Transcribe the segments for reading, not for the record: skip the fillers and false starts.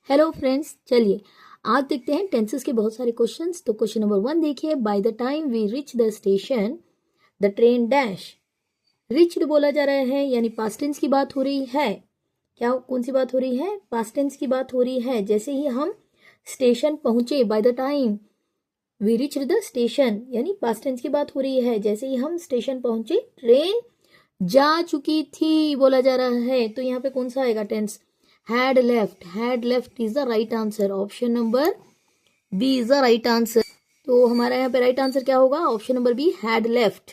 Hello friends, चलिए आज देखते हैं टेंसेस के बहुत सारे क्वेश्चंस। तो क्वेश्चन नंबर 1 देखिए, by the time we reach the station the train dash. Reached बोला जा रहा है यानी पास्ट टेंस की बात हो रही है। क्या कौन सी बात हो रही है? पास्ट टेंस की बात हो रही है। जैसे ही हम स्टेशन पहुंचे, by the time we reach the station यानी पास्ट टेंस की बात हो रही है। जैसे ही हम स्टेशन पहुंचे ट्रेन जा चुकी थी बोला जा रहा है। तो यहाँ पे कौन सा आएगा tense? had left is the right answer. Option number B is the right answer. तो हमारा यहाँ पे राइट आंसर क्या होगा? Option number B, had left।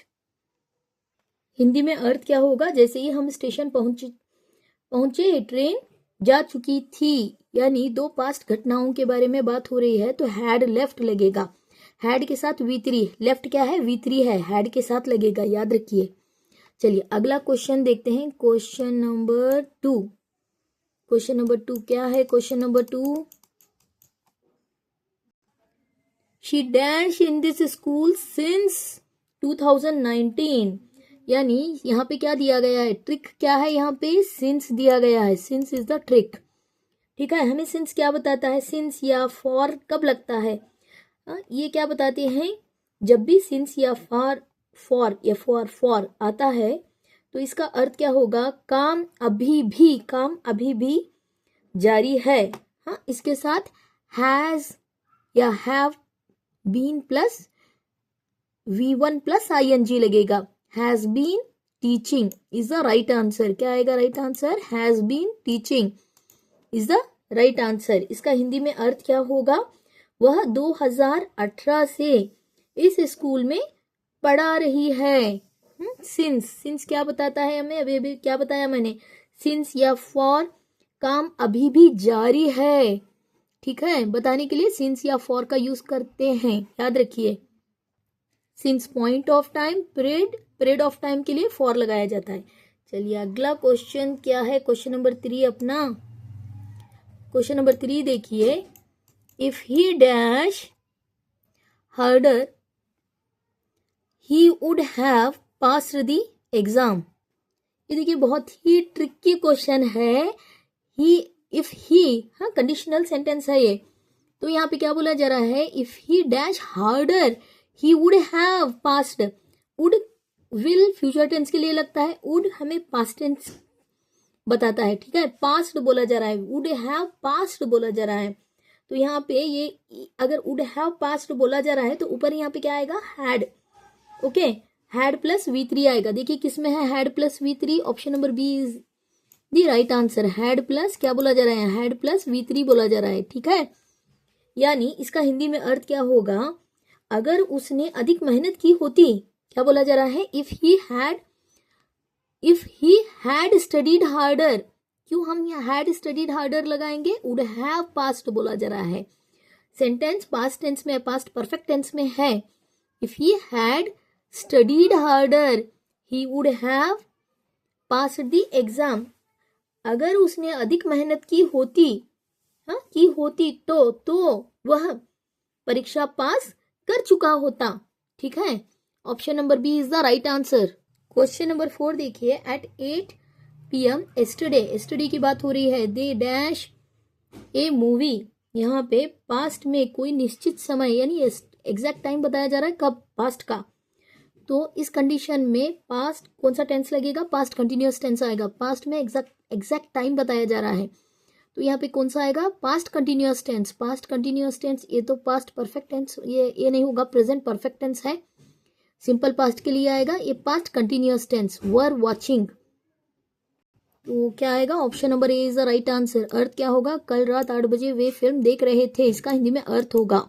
Hindi में अर्थ क्या होगा? जैसे ही हम स्टेशन पहुंचे ट्रेन जा चुकी थी, यानी दो पास्ट घटनाओं के बारे में बात हो रही है तो had left लगेगा। had के साथ V3, लेफ्ट क्या है? V3 है, had के साथ लगेगा, याद रखिए। चलिए अगला क्वेश्चन देखते हैं। क्वेश्चन नंबर 2 क्या है? Question number 2, she dash in this school since 2019। यानी यहाँ पे क्या दिया गया है? ट्रिक क्या है? यहाँ पे सिंस दिया गया है। Since is the trick. ठीक है, हमें सिंस क्या बताता है? सिंस या फॉर कब लगता है? ये क्या बताते हैं? जब भी सिंस या फॉर आता है तो इसका अर्थ क्या होगा? काम अभी भी जारी है। हाँ, इसके साथ हैज या have been plus V1 plus ING लगेगा। Has been teaching is the right answer. क्या आएगा right answer? Has been teaching is the right answer. इसका हिंदी में अर्थ क्या होगा? वह 2018 से इस स्कूल में पढ़ा रही है। सिंस क्या बताता है हमें? अभी क्या बताया मैंने? सिंस या फॉर काम अभी भी जारी है। ठीक है, बताने के लिए सिंस या फॉर का यूज करते हैं, याद रखिए। Since point of time, period of time के लिए फॉर लगाया जाता है। चलिए अगला क्वेश्चन क्या है? क्वेश्चन नंबर 3 अपना। क्वेश्चन नंबर 3 देखिए, if he dash harder he would have passed the exam. ये देखिए बहुत ही ट्रिकी क्वेश्चन है। इफ ही, हाँ कंडीशनल सेंटेंस है ये। तो यहाँ पे क्या बोला जा रहा है? If he dash harder he would have passed. Would will future tense के लिए लगता है, वुड हमें पास्ट टेंस बताता है। ठीक है, पास्ट बोला जा रहा है, वुड हैव पास्ट बोला जा रहा है। तो यहाँ पे ये अगर वुड हैव पास्ट बोला जा रहा है तो ऊपर यहाँ पे क्या आएगा? Had. Okay, had plus V3 आएगा। देखिए किसमें है had plus V3? Option number B is the right answer. Had plus क्या बोला जा रहा है? हैड प्लस V3 बोला जा रहा है। ठीक है, यानी इसका हिंदी में अर्थ क्या होगा? अगर उसने अधिक मेहनत की होती, क्या बोला जा रहा है? If he had studied harder. क्यों हम यहाँ हैड स्टडीड हार्डर लगाएंगे? वुड हैव पास्ट बोला जा रहा है। सेंटेंस पास्ट टेंस में, पास्ट परफेक्ट टेंस में है। If he had studied harder he would have passed the exam. अगर उसने अधिक मेहनत की होती, तो वह परीक्षा पास कर चुका होता। ठीक है, option number B is the right answer. Question number 4 देखिए, एट 8 PM एस्टरडे की बात हो रही है। They dash A movie. यहाँ पे पास्ट में कोई निश्चित समय यानी एग्जैक्ट टाइम बताया जा रहा है, कब? पास्ट का। तो इस कंडीशन में पास्ट कौन सा टेंस लगेगा? पास्ट कंटिन्यूअस टेंस आएगा। पास्ट में एग्जैक्ट टाइम बताया जा रहा है तो यहाँ पे कौन सा आएगा? Past continuous tense. Past continuous tense ये तो पास्ट परफेक्ट टेंस, ये नहीं होगा, प्रेजेंट परफेक्ट टेंस है। सिंपल पास्ट के लिए आएगा ये past continuous tense. Were watching. तो क्या आएगा? Option number A is the right answer. अर्थ क्या होगा? कल रात 8 बजे वे फिल्म देख रहे थे। इसका हिंदी में अर्थ होगा।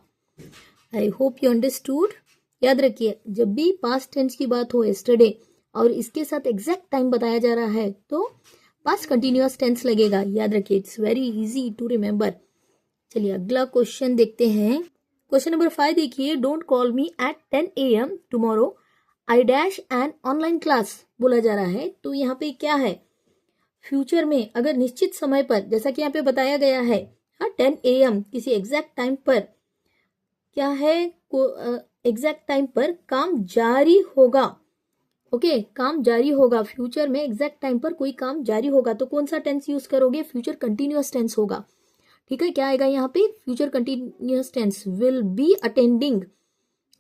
I hope you understood. याद रखिए, जब भी पास्ट टेंस की बात हो एस्टरडे और इसके साथ एग्जैक्ट टाइम बताया जा रहा है तो पास्ट कंटिन्यूअस टेंस लगेगा। याद रखिए, it's very easy to remember. चलिए अगला क्वेश्चन देखते हैं। क्वेश्चन नंबर 5 देखिए, don't call me at 10 AM tomorrow I dash an online class बोला जा रहा है। तो यहाँ पे क्या है? फ्यूचर में अगर निश्चित समय पर, जैसा कि यहाँ पे बताया गया है, 10 AM किसी एग्जैक्ट टाइम पर क्या है? एग्जैक्ट टाइम पर काम जारी होगा। ओके, काम जारी होगा। फ्यूचर में एग्जैक्ट टाइम पर कोई काम जारी होगा तो कौन सा टेंस यूज करोगे? फ्यूचर कंटिन्यूअस टेंस होगा। ठीक है, क्या आएगा यहाँ पे, future continuous tense, will be attending.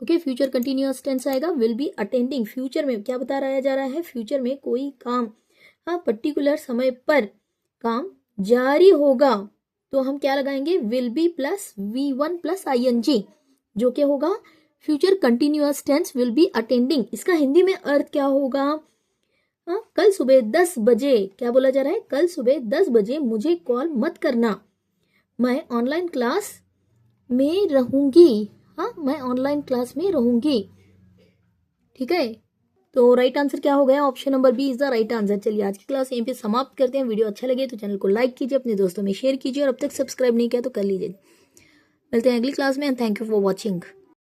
Okay, future continuous tense आएगा, विल बी अटेंडिंग। फ्यूचर में क्या बताया जा रहा है, फ्यूचर में कोई काम, हाँ, पर्टिकुलर समय पर काम जारी होगा, तो हम क्या लगाएंगे, will be plus V1 plus ING, जो क्या होगा, future continuous tense will be attending. इसका हिंदी में अर्थ क्या होगा, हाँ, कल सुबह 10 बजे, क्या बोला जा रहा है, कल सुबह 10 बजे मुझे कॉल मत करना, मैं ऑनलाइन क्लास में रहूंगी। हाँ, मैं ऑनलाइन क्लास में रहूंगी। ठीक है, तो राइट आंसर क्या हो गया, option number B is the right answer. चलिए आज की क्लास यहीं पे समाप्त करते हैं। वीडियो अच्छा लगे तो चैनल को लाइक कीजिए, अपने दोस्तों में शेयर कीजिए, और अब तक सब्सक्राइब नहीं किया तो कर लीजिए। मिलते हैं अगली क्लास में, and thank you for watching.